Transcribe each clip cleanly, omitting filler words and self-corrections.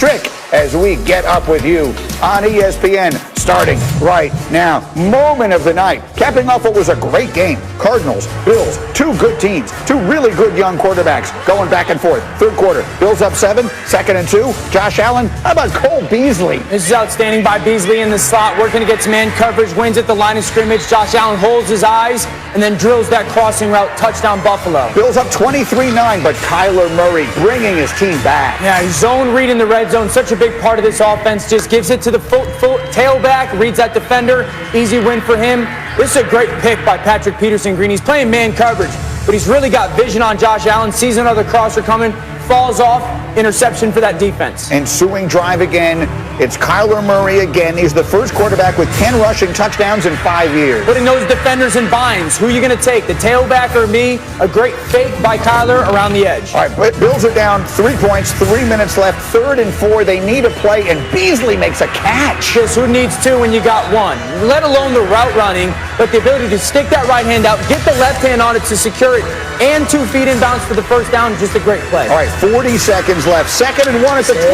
Trick as we get up with you on ESPN starting right now. Moment of the night, capping off what was a great game. Cardinals, Bills, two good teams, two really good young quarterbacks going back and forth. Third quarter, Bills up 7, 2nd and 2. Josh Allen, how about Cole Beasley? This is outstanding by Beasley in the slot, working against man coverage, wins at the line of scrimmage. Josh Allen holds his eyes and then drills that crossing route, touchdown Buffalo. Bills up 23-9, but Kyler Murray bringing his team back. Yeah, zone read in the red zone, such a big part of this offense. Just gives it to the tailback, reads that defender, easy win for him. This is a great pick by Patrick Peterson Green. He's playing man coverage, but he's really got vision on Josh Allen, sees another crosser coming, falls off, interception for that defense. Ensuing drive again. It's Kyler Murray again. He's the first quarterback with 10 rushing touchdowns in 5 years. Putting those defenders in binds. Who are you going to take, the tailback or me? A great fake by Kyler around the edge. All right, Bills are down 3 points, 3 minutes left, 3rd and 4. They need a play, and Beasley makes a catch. Just who needs two when you got one? Let alone the route running, but the ability to stick that right hand out, get the left hand on it to secure it, and 2 feet inbounds for the first down. Just a great play. All right, 40 seconds left. 2nd and 1 at the 21.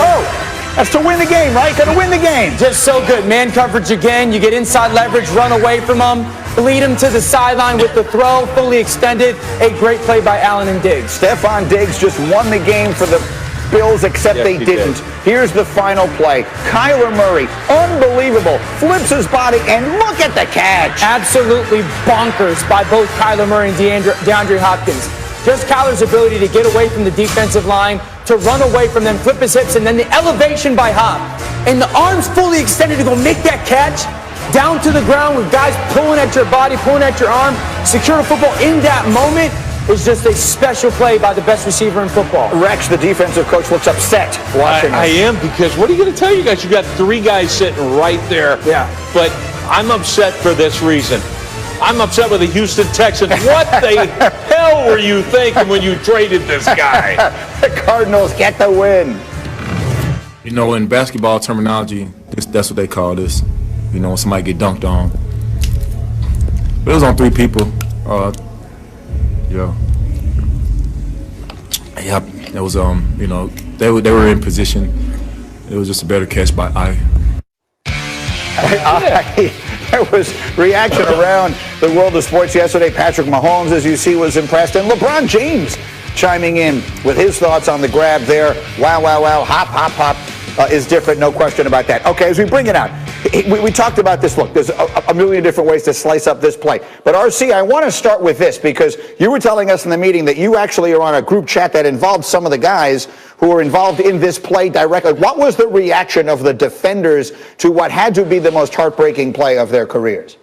Oh! That's to win the game, right? Gonna win the game. Just so good. Man coverage again. You get inside leverage, run away from them, lead him to the sideline with the throw, fully extended. A great play by Allen and Diggs. Stephon Diggs just won the game for the Bills, except they didn't. Here's the final play. Kyler Murray, unbelievable, flips his body, and look at the catch. Absolutely bonkers by both Kyler Murray and DeAndre Hopkins. Just Kyler's ability to get away from the defensive line, to run away from them, flip his hips, and then the elevation by Hop. And the arms fully extended to go make that catch down to the ground with guys pulling at your body, pulling at your arm, secure the football in that moment. Is just a special play by the best receiver in football. Rex, the defensive coach, looks upset watching I am, because what are you going to tell you guys? You got 3 guys sitting right there. Yeah. But I'm upset for this reason. I'm upset with the Houston Texans. What the hell were you thinking when you traded this guy? The Cardinals get the win. You know, in basketball terminology, that's what they call this. You know, when somebody get dunked on. But it was on 3 people. Yeah, it was you know, they were in position. It was just a better catch by There was reaction around the world of sports yesterday. Patrick Mahomes, as you see, was impressed, and LeBron James chiming in with his thoughts on the grab there. Wow, wow, wow, hop, hop, hop is different, no question about that. Okay, as we bring it out, we talked about this. Look, there's a million different ways to slice up this play. But, RC, I want to start with this, because you were telling us in the meeting that you actually are on a group chat that involved some of the guys who were involved in this play directly. What was the reaction of the defenders to what had to be the most heartbreaking play of their careers?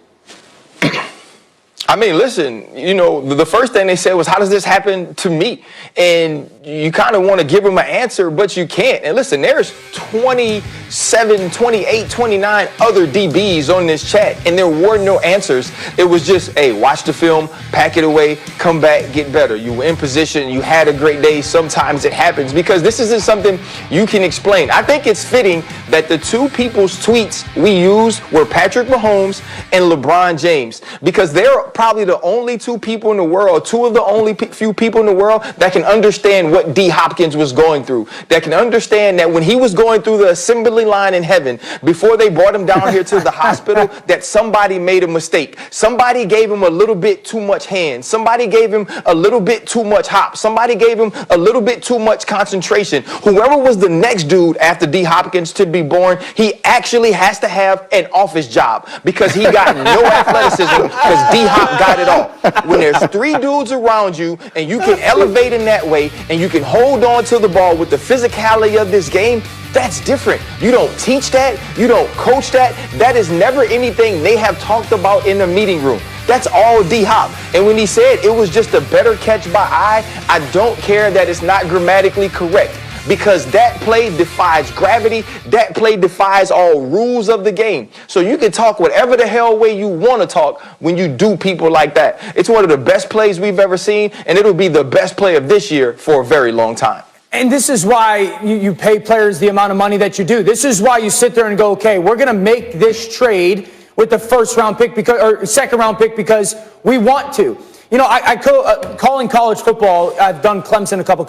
I mean, listen, you know, the first thing they said was, how does this happen to me? And you kind of want to give them an answer, but you can't. And listen, there's 27, 28, 29 other DBs on this chat, and there were no answers. It was just, hey, watch the film, pack it away, come back, get better. You were in position, you had a great day. Sometimes it happens, because this isn't something you can explain. I think it's fitting that the 2 people's tweets we used were Patrick Mahomes and LeBron James, because they're probably the only 2 people in the world, 2 of the only few people in the world that can understand what D. Hopkins was going through, that can understand that when he was going through the assembly line in heaven, before they brought him down here to the hospital, that somebody made a mistake. Somebody gave him a little bit too much hand. Somebody gave him a little bit too much hop. Somebody gave him a little bit too much concentration. Whoever was the next dude after D. Hopkins to be born, he actually has to have an office job, because he got no athleticism, because D. Hop got it all. When there's 3 dudes around you and you can elevate in that way and you can hold on to the ball with the physicality of this game, that's different. You don't teach that. You don't coach that. That is never anything they have talked about in the meeting room. That's all D-Hop. And when he said it was just a better catch by eye, I don't care that it's not grammatically correct, because that play defies gravity. That play defies all rules of the game. So you can talk whatever the hell way you want to talk when you do people like that. It's one of the best plays we've ever seen, and it'll be the best play of this year for a very long time. And this is why you pay players the amount of money that you do. This is why you sit there and go, okay, we're going to make this trade with the 1st round pick or 2nd round pick because we want to. You know, calling college football, I've done Clemson a couple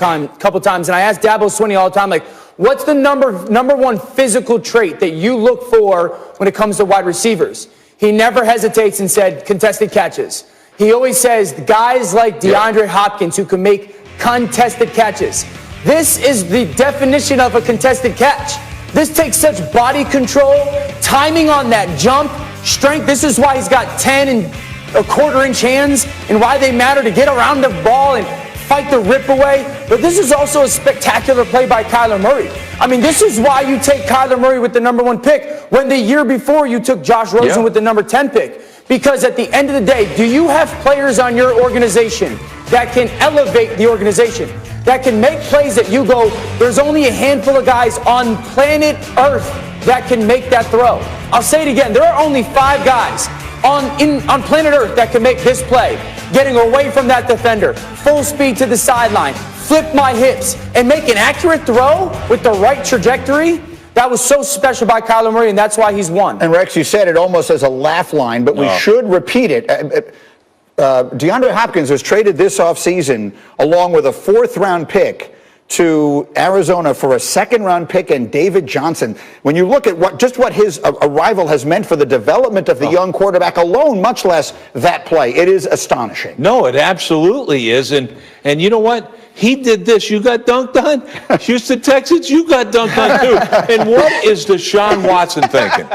times, and I ask Dabo Swinney all the time, like, what's the number one physical trait that you look for when it comes to wide receivers? He never hesitates and said contested catches. He always says guys like DeAndre Hopkins who can make contested catches. This is the definition of a contested catch. This takes such body control, timing on that jump, strength. This is why he's got 10 and a quarter-inch hands and why they matter to get around the ball and fight the rip away. But this is also a spectacular play by Kyler Murray. I mean, this is why you take Kyler Murray with the number 1 pick when the year before you took Josh Rosen with the number 10 pick. Because at the end of the day, do you have players on your organization that can elevate the organization, that can make plays that you go, there's only a handful of guys on planet Earth that can make that throw? I'll say it again. There are only 5 guys on planet Earth that can make this play. Getting away from that defender, full speed to the sideline, flip my hips, and make an accurate throw with the right trajectory. That was so special by Kyler Murray, and that's why he's won. And Rex, you said it almost as a laugh line, but we should repeat it. DeAndre Hopkins was traded this offseason along with a 4th-round pick to Arizona for a 2nd-round pick and David Johnson. When you look at what his arrival has meant for the development of the young quarterback alone, much less that play, it is astonishing. No, it absolutely is. And you know what? He did this. You got dunked on? Houston Texans, you got dunked on too. And what is Deshaun Watson thinking?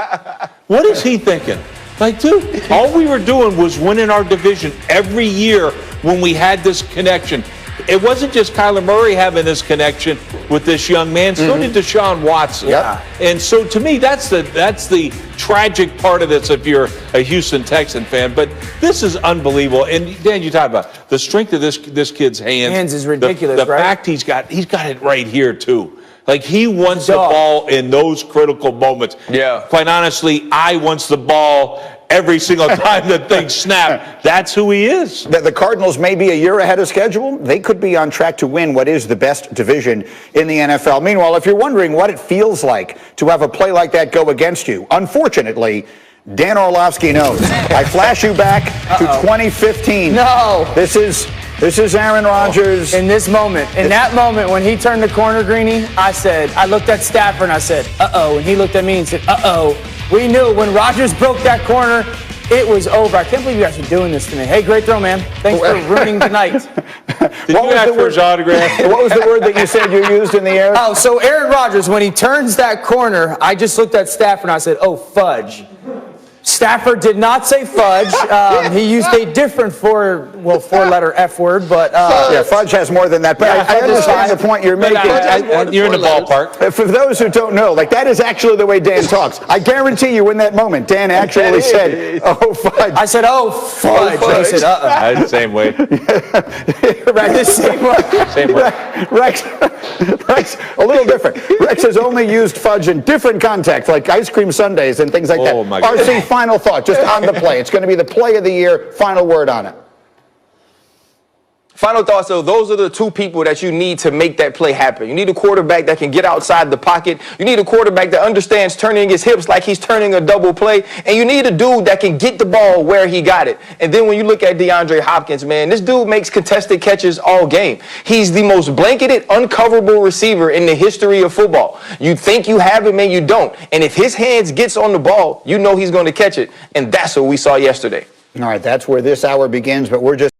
What is he thinking? Like, dude, all we were doing was winning our division every year when we had this connection. It wasn't just Kyler Murray having this connection with this young man. So did Deshaun Watson. Yeah. And so to me, that's the tragic part of this if you're a Houston Texan fan. But this is unbelievable. And Dan, you talk about the strength of this kid's hands. Hands is ridiculous, the right? fact he's got it right here too. Like, he wants the ball in those critical moments. Yeah. Quite honestly, I wants the ball every single time that things snap. That's who he is. The Cardinals may be a year ahead of schedule. They could be on track to win what is the best division in the NFL. Meanwhile, if you're wondering what it feels like to have a play like that go against you, unfortunately, Dan Orlovsky knows. I flash you back to 2015. No. This is Aaron Rodgers. In this moment, in that moment when he turned the corner, Greeny, I looked at Stafford and I said, uh-oh. And he looked at me and said, uh-oh. We knew when Rodgers broke that corner, it was over. I can't believe you guys are doing this to me. Hey, great throw, man. Thanks for ruining the night. Did you ask for his autograph? What was the word that you said you used in the air? Oh, so Aaron Rodgers, when he turns that corner, I just looked at Stafford and I said, oh, fudge. Stafford did not say fudge. He used a different four-letter F word, but yeah, fudge has more than that. But I understand the point you're making. You're in the ballpark. For those who don't know, like, that is actually the way Dan talks. I guarantee you, in that moment, Dan actually said, "Oh fudge." I said, "Oh fudge." He said, "Uh-oh." The same way. Right, the same way. Same way. Rex, a little different. Rex has only used fudge in different contexts, like ice cream sundaes and things like that. Oh my God. RC, final thought, just on the play. It's going to be the play of the year. Final word on it. Final thoughts, so those are the 2 people that you need to make that play happen. You need a quarterback that can get outside the pocket. You need a quarterback that understands turning his hips like he's turning a double play. And you need a dude that can get the ball where he got it. And then when you look at DeAndre Hopkins, man, this dude makes contested catches all game. He's the most blanketed, uncoverable receiver in the history of football. You think you have him and you don't. And if his hands gets on the ball, you know he's going to catch it. And that's what we saw yesterday. All right, that's where this hour begins, but we're just